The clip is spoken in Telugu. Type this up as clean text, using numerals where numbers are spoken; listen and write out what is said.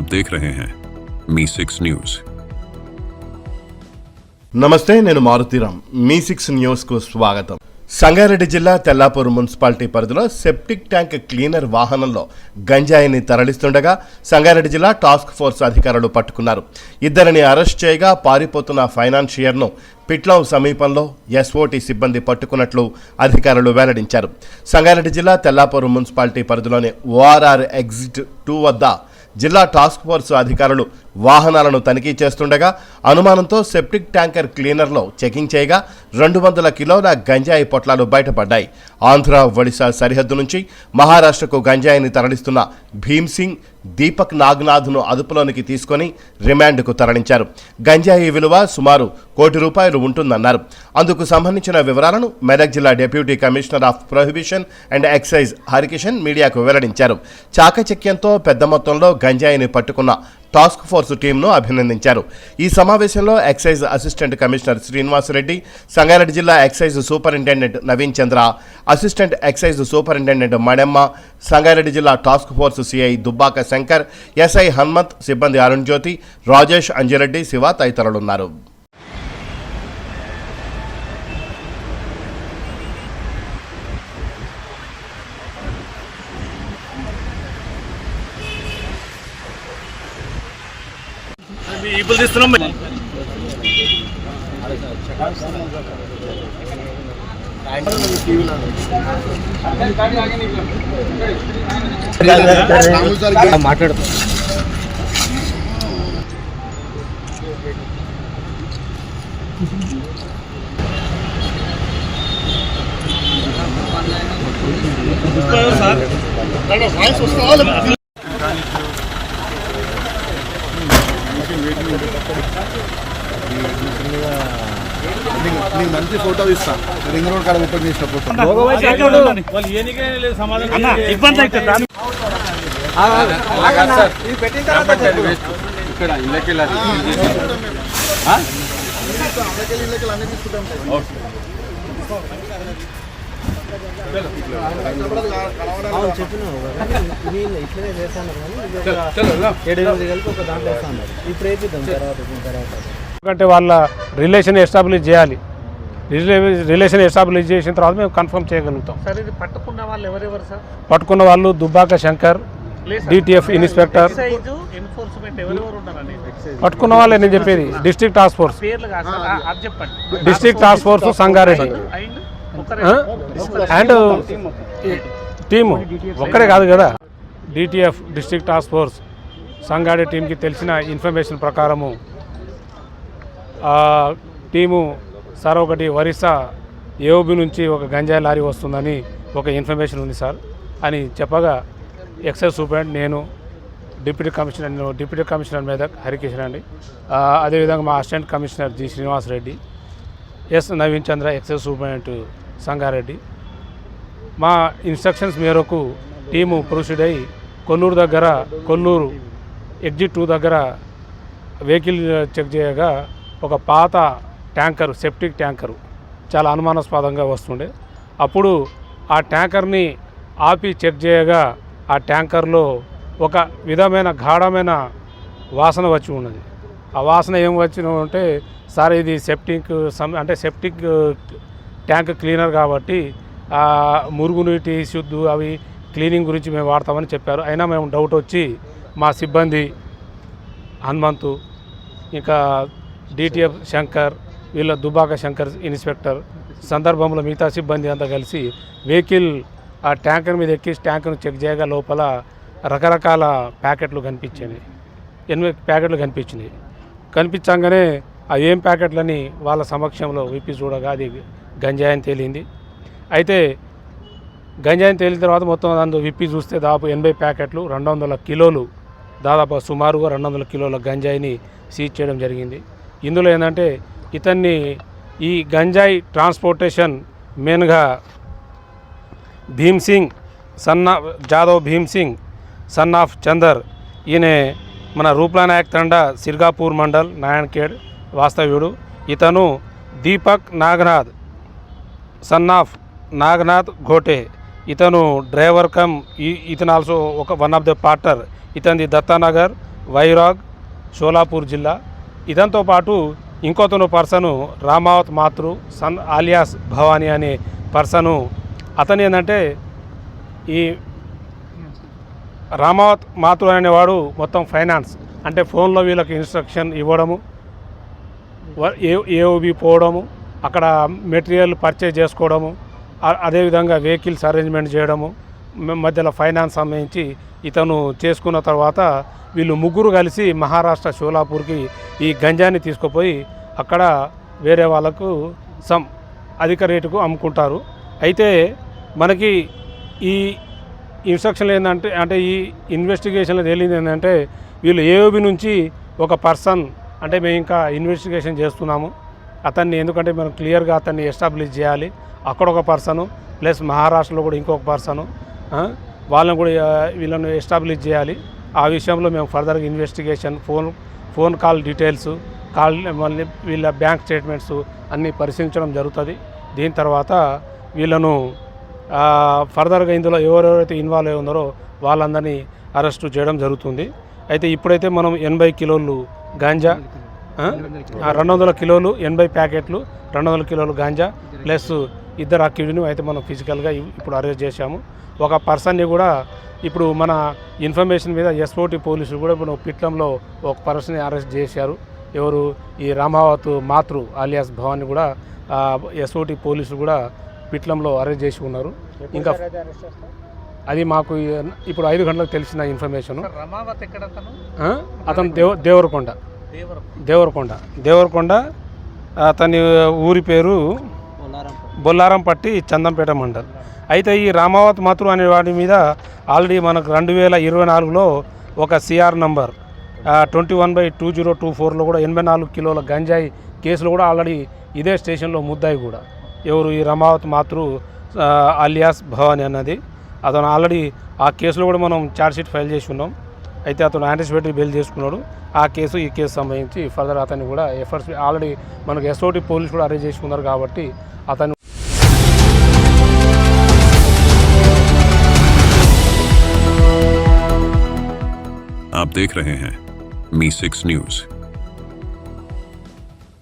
आप देख रहे हैं मी6 न्यूज। నమస్తే, నేను మారుతీరామ్. మీ6 న్యూస్కు స్వాగతం. సంగారెడ్డి జిల్లా తెల్లాపూర్ మున్సిపాలిటీ పరిధిలో సెప్టిక్ ట్యాంక్ క్లీనర్ వాహనంలో గంజాయిని తరలిస్తుండగా సంగారెడ్డి జిల్లా టాస్క్ ఫోర్స్ అధికారులు పట్టుకున్నారు. ఇద్దరిని అరెస్ట్ చేయగా పారిపోతున్న ఫైనాన్షియర్ను పిట్లం సమీపంలో ఎస్ఓటీ సిబ్బంది పట్టుకున్నట్లు అధికారులు వెల్లడించారు. సంగారెడ్డి జిల్లా తెల్లాపూర్ మున్సిపాలిటీ పరిధిలోని ఓఆర్ఆర్ ఎగ్జిట్ 2 వద్ద జిల్లా టాస్క్ ఫోర్స్ అధికారులు వాహనాలను తనిఖీ చేస్తుండగా అనుమానంతో సెప్టిక్ ట్యాంకర్ క్లీనర్లో చెకింగ్ చేయగా 200 కిలోల గంజాయి పొట్లాలు బయటపడ్డాయి. ఆంధ్ర ఒడిశా సరిహద్దు నుంచి మహారాష్ట్రకు గంజాయిని తరలిస్తున్న భీమ్సింగ్, దీపక్ నాగ్నాథ్ను అదుపులోనికి తీసుకొని రిమాండ్కు తరలించారు. గంజాయి విలువ సుమారు ₹1 కోటి ఉంటుందన్నారు. అందుకు సంబంధించిన వివరాలను మెదక్ జిల్లా deputy commissioner of prohibition and excise Harikishan మీడియాకు వెల్లడించారు. చాకచక్యంతో పెద్ద మొత్తంలో గంజాయిని పట్టుకున్న టాస్క్ ఫోర్స్ టీంను అభినందించారు. ఈ సమావేశంలో excise assistant commissioner Srinivasa Reddy, Sangareddy జిల్లా excise superintendent Naveen Chandra, assistant excise superintendent Manemma, Sangareddy జిల్లా task force CI Dubbaka Shankar, SI Hanumanth, సిబ్బంది అరుణ్ జ్యోతి, రాజేష్, అంజిరెడ్డి, శివ తదితరులున్నారు. ఇప్పుడు తీస్తున్నాం. మాట్లాడుతా నీకు మంచి ఫోటో ఇస్తా. రింగ్ రోడ్ కాడ ఓపెన్ చేసిన ఫోటో ఇబ్బంది అవుతుంది. ఇక్కడ ఇళ్ళకి అన్ని తీసుకుంటాం. ఎందుకంటే వాళ్ళ రిలేషన్ ఎస్టాబ్లిష్ చేయాలి. రిలేషన్ ఎస్టాబ్లిష్ చేసిన తర్వాత మేము కన్ఫర్మ్ చేయగలుగుతాం. సార్, ఇది పట్టుకున్న వాళ్ళు ఎవరెవరు సార్? పట్టుకున్న వాళ్ళు దుబ్బాక శంకర్, డిటిఎఫ్ ఇన్స్పెక్టర్. పట్టుకున్న వాళ్ళే నేను చెప్పేది. District task force, district task force Sangareddy and team ఒక్కడే కాదు కదా. DTF district task force Sangareddy టీంకి తెలిసిన ఇన్ఫర్మేషన్ ప్రకారము టీము సార్ ఒకటి ఒరిస్సా ఏఓబి నుంచి ఒక గంజాయి లారీ వస్తుందని ఒక ఇన్ఫర్మేషన్ ఉంది సార్ అని చెప్పగా ఎక్సైజ్ సూపరింటెండెంట్, నేను డిప్యూటీ కమిషనర్ మెదక్ హరికిషన్ అండి, అదేవిధంగా మా assistant commissioner G Srinivasa Reddy, S Naveen Chandra excise superintendent Sangareddy, మా ఇన్స్ట్రక్షన్స్ మేరకు టీము ప్రొసీడ్ అయ్యి కొల్లూరు ఎగ్జిట్ 2 దగ్గర వెహికల్ చెక్ చేయగా ఒక పాత ట్యాంకరు, సెప్టిక్ ట్యాంకరు చాలా అనుమానాస్పదంగా వస్తుండే. అప్పుడు ఆ ట్యాంకర్ని ఆపి చెక్ చేయగా ఆ ట్యాంకర్లో ఒక విధమైన గాఢమైన వాసన వచ్చి ఉన్నది. ఆ వాసన ఏం వచ్చిందంటే, సార్ ఇది సెప్టిక్ ట్యాంక్ క్లీనర్ కాబట్టి మురుగునీటి శుద్ధి అవి క్లీనింగ్ గురించి మేము వాడతామని చెప్పారు. అయినా మేము డౌట్ వచ్చి మా సిబ్బంది హనుమంతు, ఇంకా డిటిఎఫ్ శంకర్, వీళ్ళ దుబ్బాక శంకర్ ఇన్స్పెక్టర్ సందర్భంలో మిగతా సిబ్బంది అంతా కలిసి వెహికల్ ఆ ట్యాంకర్ మీద ఎక్కి ట్యాంకర్ను చెక్ చేయగా లోపల రకరకాల ప్యాకెట్లు కనిపించాయి. 8 ప్యాకెట్లు కనిపించినాయి. కనిపించగానే ఆ ఏం ప్యాకెట్లని వాళ్ళ సమక్షంలో విప్పి చూడగా అది గంజాయిని తేలింది. అయితే గంజాయిని తేలిన తర్వాత మొత్తం అందులో విప్పి చూస్తే దాదాపు 80 ప్యాకెట్లు, 200 కిలోలు, దాదాపు సుమారుగా 200 కిలోల గంజాయిని సీజ్ చేయడం జరిగింది. ఇందులో ఏంటంటే ఇతన్ని ఈ గంజాయి ట్రాన్స్పోర్టేషన్ మెయిన్గా భీమ్సింగ్ జాదవ్ భీమ్సింగ్ సన్ ఆఫ్ చందర్, ఈయన మన రూప్లానాయక్ తండా సిర్గాపూర్ మండల్ నాయన్ఖేడ్ వాస్తవ్యుడు. ఇతను దీపక్ నాగనాథ్ సన్ ఆఫ్ నాగనాథ్ ఘోటే, ఇతను డ్రైవర్ కమ్, ఇతను also one of the partner. ఇతనిది దత్తానగర్ వైరాగ్, షోలాపూర్ జిల్లా. ఇదంతో పాటు ఇంకొతను పర్సను రామావత్ మాతృ సన్ ఆలియాస్ భవానీ అనే పర్సను. అతను ఏంటంటే ఈ రామావత్ మాతృ అనేవాడు మొత్తం ఫైనాన్స్ అంటే ఫోన్లో వీళ్ళకి ఇన్స్ట్రక్షన్ ఇవ్వడము, ఏఓబి పోవడము, అక్కడ మెటీరియల్ పర్చేజ్ చేసుకోవడము, అదేవిధంగా వెహికల్స్ అరేంజ్మెంట్ చేయడము, మధ్యలో ఫైనాన్స్ సంబంధించి ఇతను చేసుకున్న తర్వాత వీళ్ళు ముగ్గురు కలిసి మహారాష్ట్ర షోలాపూర్కి ఈ గంజాని తీసుకుపోయి అక్కడ వేరే వాళ్ళకు అధిక రేటుకు అమ్ముకుంటారు. అయితే మనకి ఈ ఇన్స్ట్రక్షన్లు ఏంటంటే అంటే ఈ ఇన్వెస్టిగేషన్లో తేలింది ఏంటంటే వీళ్ళు ఏఓబి నుంచి ఒక పర్సన్ అంటే మేము ఇంకా ఇన్వెస్టిగేషన్ చేస్తున్నాము అతన్ని, ఎందుకంటే మనం క్లియర్గా అతన్ని ఎస్టాబ్లిష్ చేయాలి. అక్కడ ఒక పర్సను ప్లస్ మహారాష్ట్రలో కూడా ఇంకొక పర్సను, వాళ్ళని కూడా వీళ్ళని ఎస్టాబ్లిష్ చేయాలి. ఆ విషయంలో మేము ఫర్దర్గా ఇన్వెస్టిగేషన్, ఫోన్ కాల్ డీటెయిల్స్, మళ్ళీ వీళ్ళ బ్యాంక్ స్టేట్మెంట్స్ అన్నీ పరిశీలించడం జరుగుతుంది. దీని తర్వాత వీళ్ళను ఫర్దర్గా ఇందులో ఎవరెవరైతే ఇన్వాల్వ్ అయి ఉన్నారో వాళ్ళందరినీ అరెస్టు చేయడం జరుగుతుంది. అయితే ఇప్పుడైతే మనం 80 కిలోలు గాంజా, 200 కిలోలు 80 ప్యాకెట్లు, 200 కిలోలు గాంజా ప్లస్ ఇద్దరు అక్యూజ్ని అయితే మనం ఫిజికల్గా ఇప్పుడు అరెస్ట్ చేశాము. ఒక పర్సన్ని కూడా ఇప్పుడు మన ఇన్ఫర్మేషన్ మీద ఎస్ఓటి పోలీసులు కూడా ఇప్పుడు పిట్లంలో ఒక పర్సన్ని అరెస్ట్ చేశారు. ఎవరు ఈ రామావత్ మాతృ ఆలియాస్ భవాన్ని కూడా ఎస్ఓటి పోలీసులు కూడా పిట్లంలో అరెస్ట్ చేసి ఉన్నారు. ఇంకా అది మాకు ఇప్పుడు 5 గంటలకు తెలిసిన ఇన్ఫర్మేషను. రమావత్ ఎక్కడ అతను దేవరకొండ అతని ఊరి పేరు బొల్లారంపట్టి, చందంపేట మండల్. అయితే ఈ రామావత్ మాతృ అనే వాడి మీద ఆల్రెడీ మనకు 2024లో ఒక సిఆర్ నంబర్ 21/2024లో కూడా 84 కిలోల గంజాయి కేసులు కూడా ఆల్రెడీ ఇదే స్టేషన్లో ముద్దాయి కూడా ఎవరు ఈ రామావత్ మాతృ ఆలియాస్ భవానీ అన్నది. అతను ఆల్రెడీ ఆ కేసులో కూడా మనం ఛార్జ్షీట్ ఫైల్ చేసి ఉన్నాం. అయితే అతను యాంటిసిపేటరీ బెయిల్ చేసుకున్నాడు. ఆ కేసు ఈ కేసు సంబంధించి ఫర్దర్ అతన్ని కూడా ఎఫర్ట్స్ ఆల్రెడీ మనకు ఎస్ఓటి పోలీసు కూడా అరెస్ట్ చేసుకున్నారు కాబట్టి అతను आप देख रहे हैं मी 6 न्यूज।